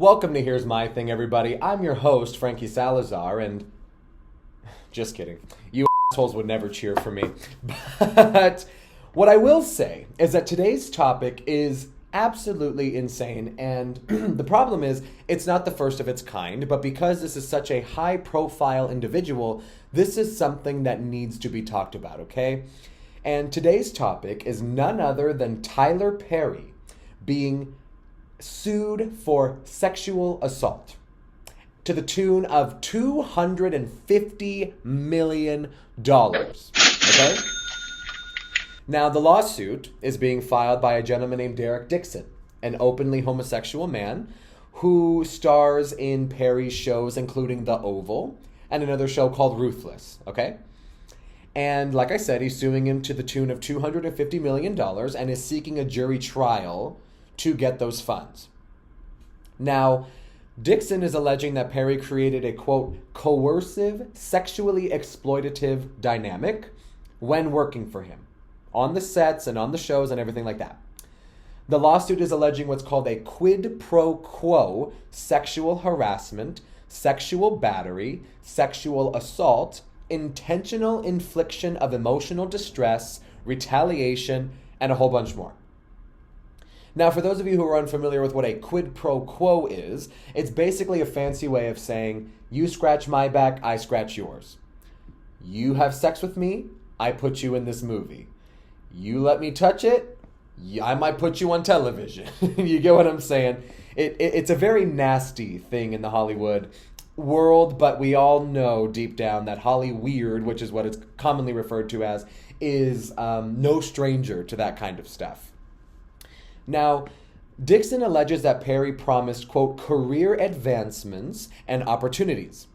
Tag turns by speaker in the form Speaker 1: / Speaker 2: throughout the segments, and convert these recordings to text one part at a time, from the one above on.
Speaker 1: Welcome to Here's My Thing, everybody. I'm your host, Frankie Salazar, and just kidding. You assholes would never cheer for me. But what I will say is that today's topic is absolutely insane, and the problem is it's not the first of its kind, but because this is such a high-profile individual, this is something that needs to be talked about, okay? And today's topic is none other than Tyler Perry being sued for sexual assault to the tune of $250 million. Okay? Now, the lawsuit is being filed by a gentleman named Derek Dixon, an openly homosexual man who stars in Perry's shows, including The Oval and another show called Ruthless. Okay? And like I said, he's suing him to the tune of $250 million and is seeking a jury trial to get those funds. Now, Dixon is alleging that Perry created a, quote, coercive, sexually exploitative dynamic when working for him, on the sets and on the shows and everything like that. The lawsuit is alleging what's called a quid pro quo sexual harassment, sexual battery, sexual assault, intentional infliction of emotional distress, retaliation, and a whole bunch more. Now, for those of you who are unfamiliar with what a quid pro quo is, it's basically a fancy way of saying, you scratch my back, I scratch yours. You have sex with me, I put you in this movie. You let me touch it, I might put you on television. You get what I'm saying? It's a very nasty thing in the Hollywood world, but we all know deep down that Hollyweird, which is what it's commonly referred to as, is no stranger to that kind of stuff. Now, Dixon alleges that Perry promised, quote, career advancements and opportunities,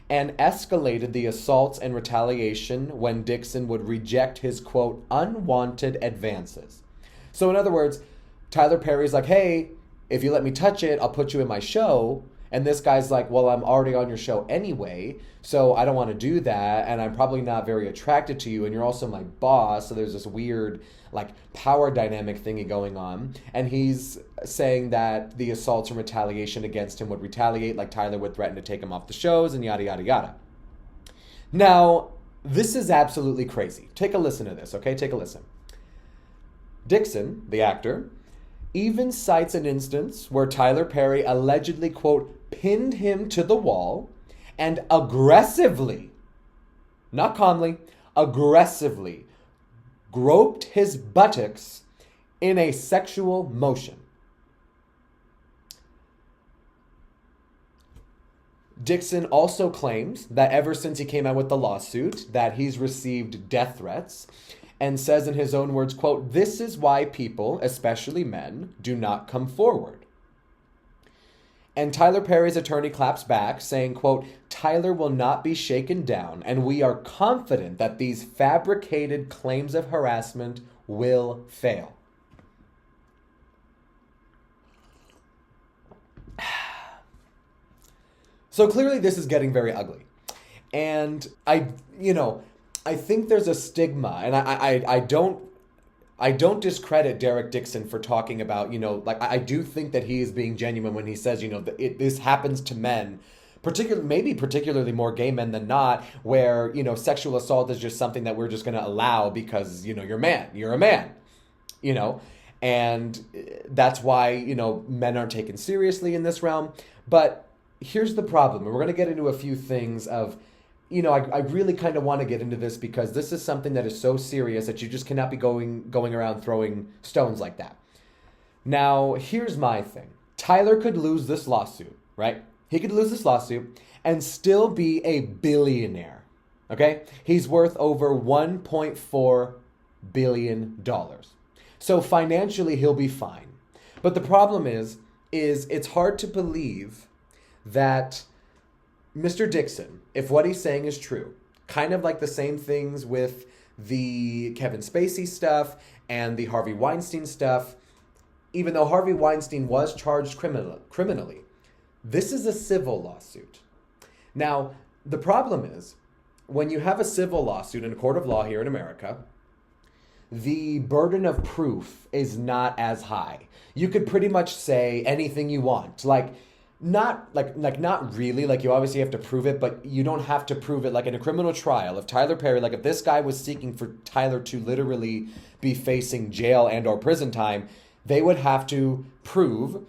Speaker 1: and escalated the assaults and retaliation when Dixon would reject his, quote, unwanted advances. So in other words, Tyler Perry's like, hey, if you let me touch it, I'll put you in my show. And this guy's like, well, I'm already on your show anyway, so I don't want to do that, and I'm probably not very attracted to you, and you're also my boss, so there's this weird, like, power dynamic thingy going on. And he's saying that the assaults and retaliation against him would retaliate, like Tyler would threaten to take him off the shows, and yada, yada, yada. Now, this is absolutely crazy. Take a listen to this, okay? Take a listen. Dixon, the actor, even cites an instance where Tyler Perry allegedly, quote, pinned him to the wall and aggressively, not calmly, aggressively groped his buttocks in a sexual motion. Dixon also claims that ever since he came out with the lawsuit that he's received death threats, and says in his own words, quote, this is why people, especially men, do not come forward. And Tyler Perry's attorney claps back, saying, quote, Tyler will not be shaken down, and we are confident that these fabricated claims of harassment will fail. So clearly this is getting very ugly. And I think there's a stigma, and I don't discredit Derek Dixon for talking about, I do think that he is being genuine when he says, this happens to men, particularly more gay men than not, where, sexual assault is just something that we're just going to allow because, you're a man, and that's why, men aren't taken seriously in this realm. But here's the problem, and we're going to get into a few things of, I really kind of want to get into this because this is something that is so serious that you just cannot be going around throwing stones like that. Now, here's my thing. Tyler could lose this lawsuit, right? He could lose this lawsuit and still be a billionaire, okay? He's worth over $1.4 billion. So financially, he'll be fine. But the problem is it's hard to believe that Mr. Dixon, if what he's saying is true, kind of like the same things with the Kevin Spacey stuff and the Harvey Weinstein stuff, even though Harvey Weinstein was charged criminally, this is a civil lawsuit. Now, the problem is, when you have a civil lawsuit in a court of law here in America, the burden of proof is not as high. You could pretty much say anything you want. Like, not really, like you obviously have to prove it, but you don't have to prove it like in a criminal trial. If Tyler Perry, like if this guy was seeking for Tyler to literally be facing jail and or prison time, they would have to prove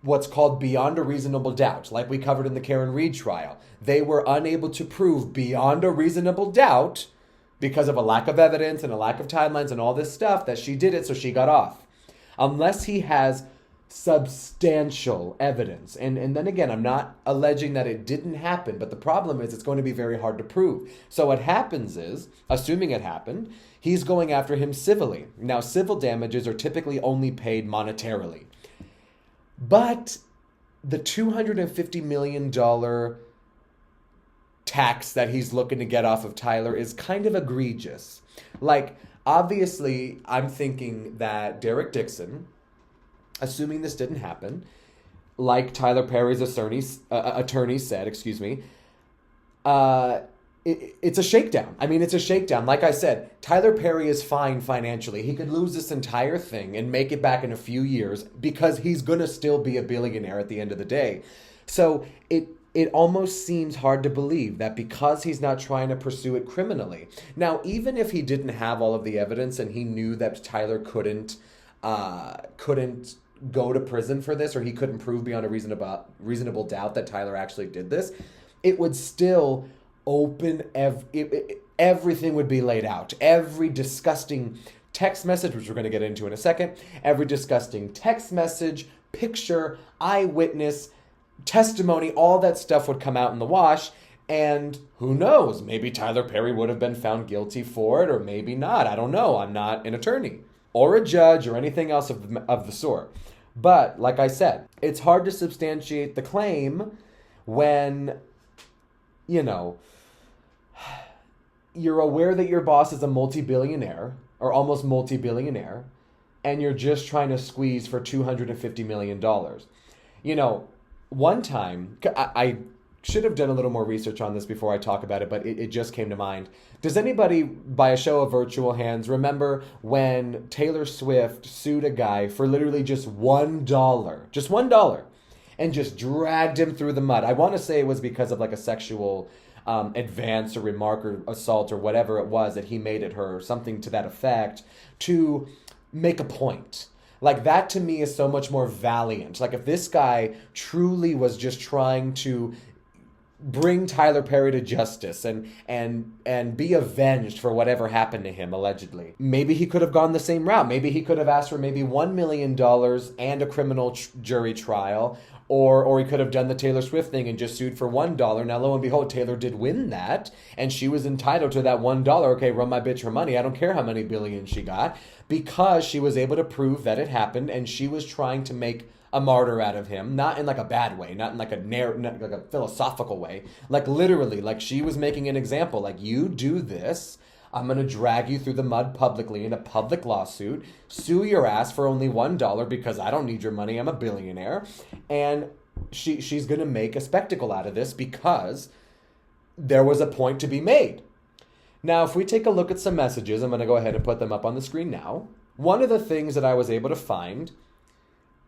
Speaker 1: what's called beyond a reasonable doubt, like we covered in the Karen Reed trial. They were unable to prove beyond a reasonable doubt because of a lack of evidence and a lack of timelines and all this stuff that she did it, so she got off. Unless he has substantial evidence. And then again, I'm not alleging that it didn't happen, but the problem is it's going to be very hard to prove. So what happens is, assuming it happened, he's going after him civilly. Now, civil damages are typically only paid monetarily. But the $250 million tax that he's looking to get off of Tyler is kind of egregious. Like, obviously, I'm thinking that Derek Dixon, assuming this didn't happen, like Tyler Perry's attorney said, it's a shakedown. I mean, it's a shakedown. Like I said, Tyler Perry is fine financially. He could lose this entire thing and make it back in a few years because he's going to still be a billionaire at the end of the day. So it almost seems hard to believe that because he's not trying to pursue it criminally. Now, even if he didn't have all of the evidence and he knew that Tyler couldn't go to prison for this, or he couldn't prove beyond a reasonable doubt that Tyler actually did this, it would still open everything would be laid out. Every disgusting text message, which we're going to get into in a second, every disgusting text message, picture, eyewitness, testimony, all that stuff would come out in the wash. And who knows, maybe Tyler Perry would have been found guilty for it, or maybe not. I don't know. I'm not an attorney or a judge or anything else of the sort. But like I said, it's hard to substantiate the claim when, you're aware that your boss is a multi-billionaire or almost multi-billionaire, and you're just trying to squeeze for $250 million. One time, I should have done a little more research on this before I talk about it, but it just came to mind. Does anybody, by a show of virtual hands, remember when Taylor Swift sued a guy for literally just $1, and just dragged him through the mud? I want to say it was because of like a sexual advance or remark or assault or whatever it was that he made at her, or something to that effect, to make a point. Like, that to me is so much more valiant. Like, if this guy truly was just trying to bring Tyler Perry to justice and be avenged for whatever happened to him, allegedly, maybe he could have gone the same route. Maybe he could have asked for maybe $1 million and a criminal jury trial, or he could have done the Taylor Swift thing and just sued for $1. Now, lo and behold, Taylor did win that, and she was entitled to that $1. Okay, run my bitch her money. I don't care how many billions she got, because she was able to prove that it happened, and she was trying to make a martyr out of him, not in like a bad way, not in like a philosophical way, like literally, like she was making an example, like, you do this, I'm going to drag you through the mud publicly in a public lawsuit, sue your ass for only $1 because I don't need your money, I'm a billionaire, and she's going to make a spectacle out of this because there was a point to be made. Now, if we take a look at some messages, I'm going to go ahead and put them up on the screen now. One of the things that I was able to find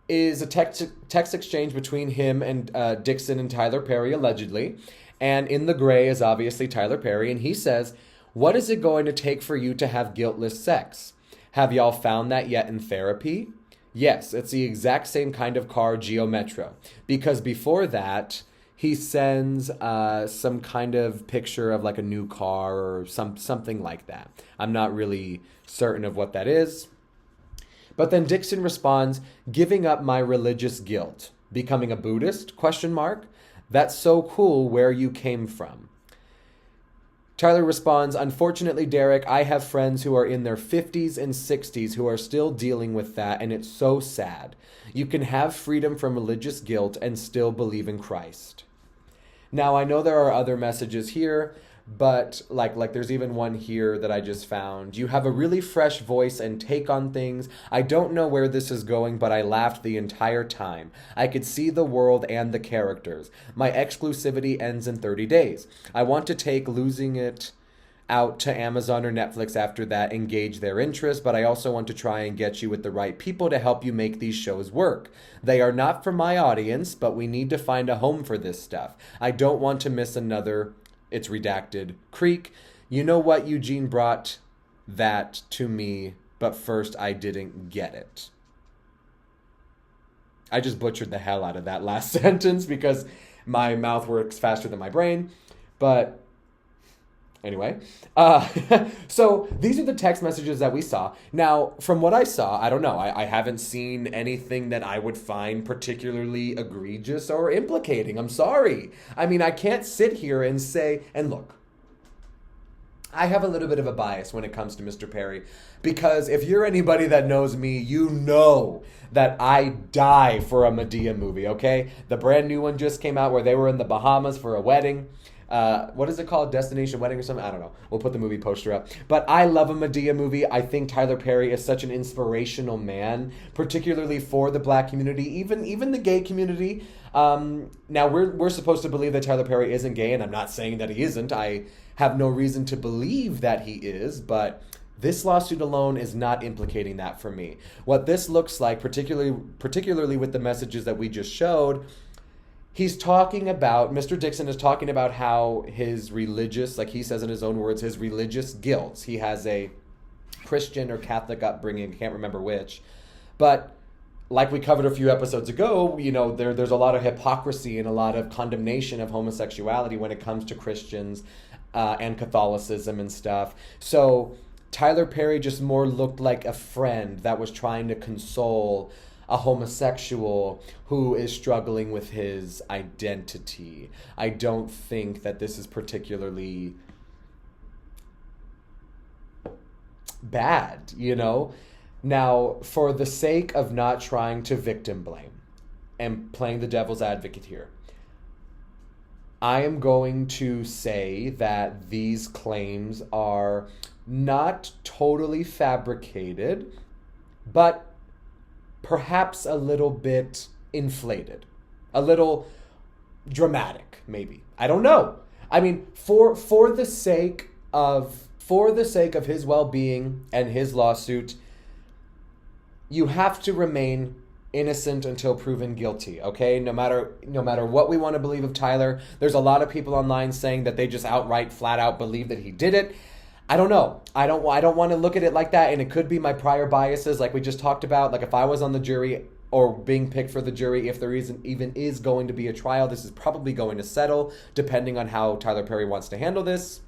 Speaker 1: is a text exchange between him and Dixon and Tyler Perry, allegedly. And in the gray is obviously Tyler Perry. And he says, "What is it going to take for you to have guiltless sex? Have y'all found that yet in therapy?" Yes, it's the exact same kind of car, Geo Metro. Because before that, he sends some kind of picture of like a new car or something like that. I'm not really certain of what that is. But then Dixon responds, "Giving up my religious guilt. Becoming a Buddhist? ? That's so cool where you came from." Tyler responds, "Unfortunately, Derek, I have friends who are in their 50s and 60s who are still dealing with that, and it's so sad. You can have freedom from religious guilt and still believe in Christ." Now, I know there are other messages here, but like there's even one here that I just found. "You have a really fresh voice and take on things. I don't know where this is going, but I laughed the entire time. I could see the world and the characters. My exclusivity ends in 30 days. I want to take losing it out to Amazon or Netflix after that, engage their interest, but I also want to try and get you with the right people to help you make these shows work. They are not for my audience, but we need to find a home for this stuff. I don't want to miss another, it's redacted, creek. You know what? Eugene brought that to me, but first I didn't get it. I just butchered the hell out of that last sentence because my mouth works faster than my brain. But anyway, so these are the text messages that we saw. Now, from what I saw, I don't know. I haven't seen anything that I would find particularly egregious or implicating. I'm sorry. I mean, I can't sit here and say, and look, I have a little bit of a bias when it comes to Mr. Perry, because if you're anybody that knows me, you know that I die for a Madea movie, okay? The brand new one just came out where they were in the Bahamas for a wedding. What is it called? Destination Wedding or something? I don't know. We'll put the movie poster up. But I love a Madea movie. I think Tyler Perry is such an inspirational man, particularly for the black community, even the gay community. Now, we're supposed to believe that Tyler Perry isn't gay, and I'm not saying that he isn't. I have no reason to believe that he is, but this lawsuit alone is not implicating that for me. What this looks like, particularly with the messages that we just showed, he's talking about, Mr. Dixon is talking about how his religious, like he says in his own words, his religious guilt. He has a Christian or Catholic upbringing, can't remember which, but like we covered a few episodes ago, you know, there's a lot of hypocrisy and a lot of condemnation of homosexuality when it comes to Christians and Catholicism and stuff. So Tyler Perry just more looked like a friend that was trying to console a homosexual who is struggling with his identity. I don't think that this is particularly bad, you know? Now, for the sake of not trying to victim blame and playing the devil's advocate here, I am going to say that these claims are not totally fabricated, but perhaps a little bit inflated, a little dramatic, maybe. I don't know. I mean, for the sake of his well-being and his lawsuit, you have to remain innocent until proven guilty, okay? No matter what we want to believe of Tyler, there's a lot of people online saying that they just outright, flat out believe that he did it. I don't know. I don't want to look at it like that, and it could be my prior biases, like we just talked about. Like if I was on the jury or being picked for the jury, if there even is going to be a trial, this is probably going to settle, depending on how Tyler Perry wants to handle this.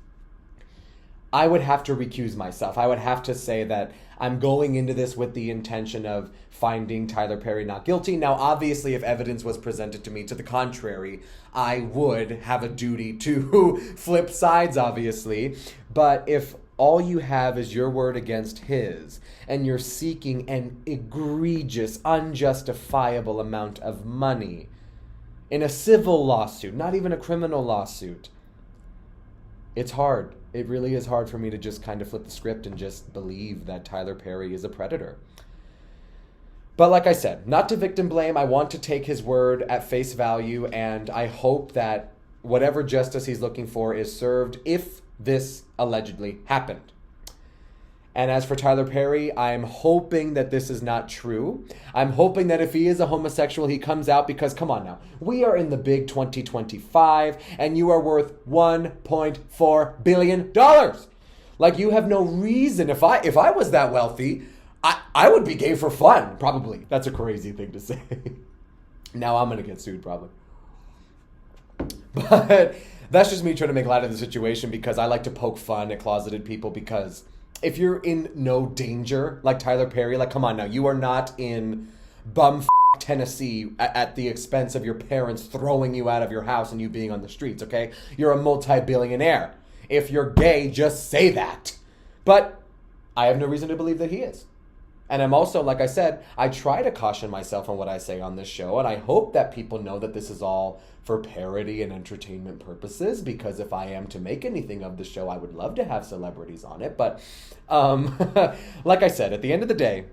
Speaker 1: I would have to recuse myself. I would have to say that I'm going into this with the intention of finding Tyler Perry not guilty. Now, obviously, if evidence was presented to me to the contrary, I would have a duty to flip sides, obviously. But if all you have is your word against his, and you're seeking an egregious, unjustifiable amount of money in a civil lawsuit, not even a criminal lawsuit, it's hard. It really is hard for me to just kind of flip the script and just believe that Tyler Perry is a predator. But like I said, not to victim blame, I want to take his word at face value, and I hope that whatever justice he's looking for is served if this allegedly happened. And as for Tyler Perry, I'm hoping that this is not true. I'm hoping that if he is a homosexual, he comes out, because come on now, we are in the big 2025 and you are worth $1.4 billion. Like, you have no reason. If I was that wealthy, I would be gay for fun, probably. That's a crazy thing to say. Now I'm going to get sued, probably. But that's just me trying to make light of the situation, because I like to poke fun at closeted people, because if you're in no danger, like Tyler Perry, like, come on now, you are not in Tennessee at the expense of your parents throwing you out of your house and you being on the streets, okay? You're a multi-billionaire. If you're gay, just say that. But I have no reason to believe that he is. And I'm also, like I said, I try to caution myself on what I say on this show, and I hope that people know that this is all for parody and entertainment purposes, because if I am to make anything of the show, I would love to have celebrities on it. But like I said, at the end of the day,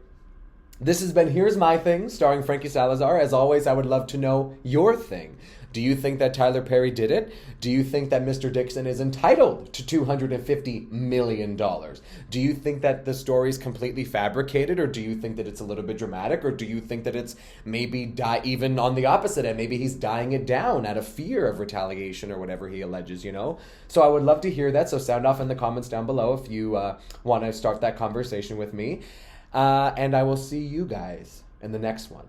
Speaker 1: This has been Here's My Thing, starring Frankie Salazar. As always, I would love to know your thing. Do you think that Tyler Perry did it? Do you think that Mr. Dixon is entitled to $250 million? Do you think that the story's completely fabricated, or do you think that it's a little bit dramatic, or do you think that it's maybe even on the opposite end? Maybe he's dying it down out of fear of retaliation or whatever he alleges, you know? So I would love to hear that, so sound off in the comments down below if you want to start that conversation with me. And I will see you guys in the next one.